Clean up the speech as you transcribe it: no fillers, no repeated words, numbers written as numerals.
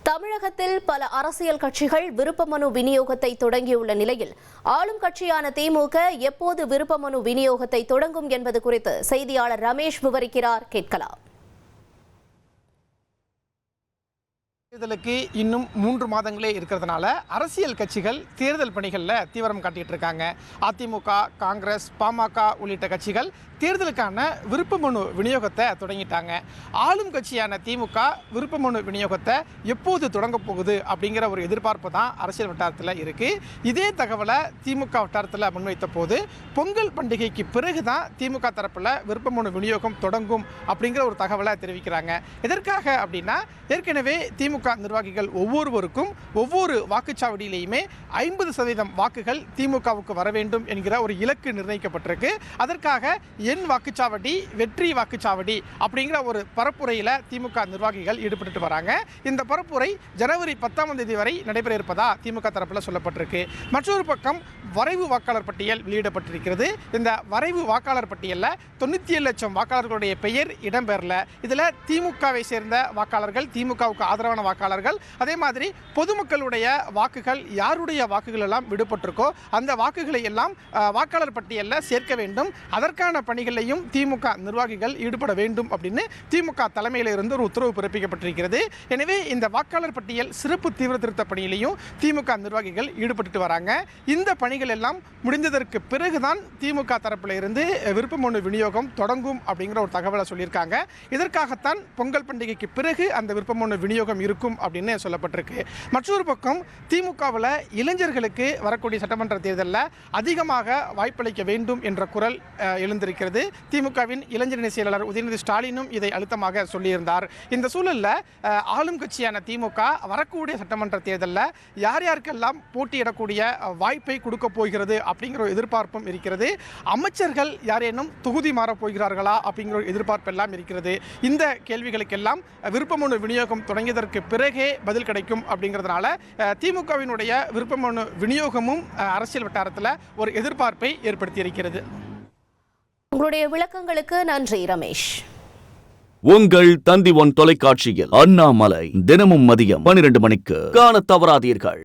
தமிழகத்தில் பல அரசியல் கட்சிகள் விருப்ப மனு விநியோகத்தை தொடங்கியுள்ள நிலையில் ஆளும் கட்சியான திமுக எப்போது விருப்ப மனு விநியோகத்தை தொடங்கும் என்பது குறித்து செய்தியாளர் ரமேஷ் விவரிக்கிறார். கேட்கலாம். தேர்தலுக்கு இன்னும் 3 மாதங்களே இருக்கிறதுனால அரசியல் கட்சிகள் தேர்தல் பணிகளில் தீவிரம் காட்டிட்டு இருக்காங்க. அதிமுக, காங்கிரஸ், பாமக உள்ளிட்ட கட்சிகள் தேர்தலுக்கான விருப்ப மனு விநியோகத்தை தொடங்கிட்டாங்க. ஆளும் கட்சியான திமுக விருப்ப மனு விநியோகத்தை எப்போது தொடங்க போகுது அப்படிங்கிற ஒரு எதிர்பார்ப்பு தான் அரசியல் வட்டாரத்தில் இருக்கு. இதே தகவலை திமுக வட்டாரத்தில் முன்வைத்த போது பொங்கல் பண்டிகைக்கு பிறகுதான் திமுக தரப்பில் விருப்ப மனு விநியோகம் தொடங்கும் அப்படிங்கிற ஒரு தகவலை தெரிவிக்கிறாங்க. எதற்காக அப்படின்னா, ஏற்கனவே திமுக நிர்வாகிகள் ஒவ்வொருவருக்கும் ஒவ்வொரு வாக்குச்சாவடியிலையுமே 50% வாக்குகள் திமுகவுக்கு வர வேண்டும் என்கிற ஒரு இலக்கு நிர்ணயிக்கப்பட்டிருக்கு. அதற்காக என் வாக்குச்சாவடி வெற்றி வாக்குச்சாவடி அப்படிங்கிற ஒரு பரப்புரையில் திமுக நிர்வாகிகள் ஈடுபட்டு வராங்க. இந்த பரப்புரை ஜனவரி 10ஆம் தேதி வரை நடைபெற இருப்பதா திமுக தரப்பில் சொல்லப்பட்டிருக்கு. மற்றொரு பக்கம் வரைவு வாக்காளர் பட்டியல் வெளியிடப்பட்டிருக்கிறது. இந்த வரைவு வாக்காளர் பட்டியலில் 97 லட்சம் வாக்காளர்களுடைய பெயர் இடம்பெறல. இதில் திமுகவை சேர்ந்த வாக்காளர்கள், திமுகவுக்கு ஆதரவான வாக்காளர்கள், அதே மாதிரி பொதுமக்களுடைய வாக்குகள், யாருடைய வாக்குகள் எல்லாம் விடுபட்டிருக்கோ அந்த வாக்குகளை எல்லாம் வாக்காளர் பட்டியலில் சேர்க்க வேண்டும். அதற்கான பணிகளையும் திமுக நிர்வாகிகள் ஈடுபட வேண்டும் அப்படின்னு திமுக தலைமையில் இருந்து ஒரு உத்தரவு பிறப்பிக்கப்பட்டிருக்கிறது. எனவே இந்த வாக்காளர் பட்டியல் சிறப்பு தீவிர திருத்த பணியிலையும் திமுக நிர்வாகிகள் ஈடுபட்டு வராங்க. இந்த பணிகள் எல்லாம் முடிந்ததற்கு பிறகுதான் திமுக தரப்பில் இருந்து விருப்ப மனு விநியோகம் தொடங்கும் அப்படிங்கிற ஒரு தகவலை சொல்லியிருக்காங்க. இதற்காகத்தான் பொங்கல் பண்டிகைக்கு பிறகு அந்த விருப்ப மனு விநியோகம் இருக்கும் அப்படின்னு சொல்லப்பட்டிருக்கு. மற்றொரு பக்கம் திமுகவில் இளைஞர்களுக்கு வரக்கூடிய சட்டமன்ற தேர்தலில் அதிகமாக வாய்ப்பளிக்க வேண்டும் என்ற குரல் எழுந்திருக்கிறது. திமுகவின் இளைஞரணி செயலாளர் உதயநிதி ஸ்டாலினும் இதை அழுத்தமாக சொல்லியிருந்தார். இந்த சூழலில் ஆளும் கட்சியான திமுக வரக்கூடிய சட்டமன்ற தேர்தலில் யார் யாருக்கெல்லாம் போட்டியிடக்கூடிய வாய்ப்பை கொடுக்க போகிறது அப்படிங்கிற ஒரு எதிர்பார்ப்பும் இருக்கிறது. அமைச்சர்கள் யாரேனும் தொகுதி மாறப் போகிறார்களா அப்படிங்கிற ஒரு எதிர்பார்ப்பு எல்லாம் இருக்கிறது. இந்த கேள்விகளுக்கெல்லாம் விருப்ப மனு விநியோகம் தொடங்கியதற்கு பிறகே பதில் கிடைக்கும் அப்படிங்கிறதுனால திமுகவினுடைய விருப்ப மனு விநியோகமும் அரசியல் வட்டாரத்தில் ஒரு எதிர்பார்ப்பை ஏற்படுத்தியிருக்கிறது. உங்களுடைய விளக்கங்களுக்கு நன்றி ரமேஷ். உங்கள் தந்தி ஒன் தொலைக்காட்சியில் அண்ணாமலை தினமும் மதியம் 12 மணிக்கு காண தவறாதீர்கள்.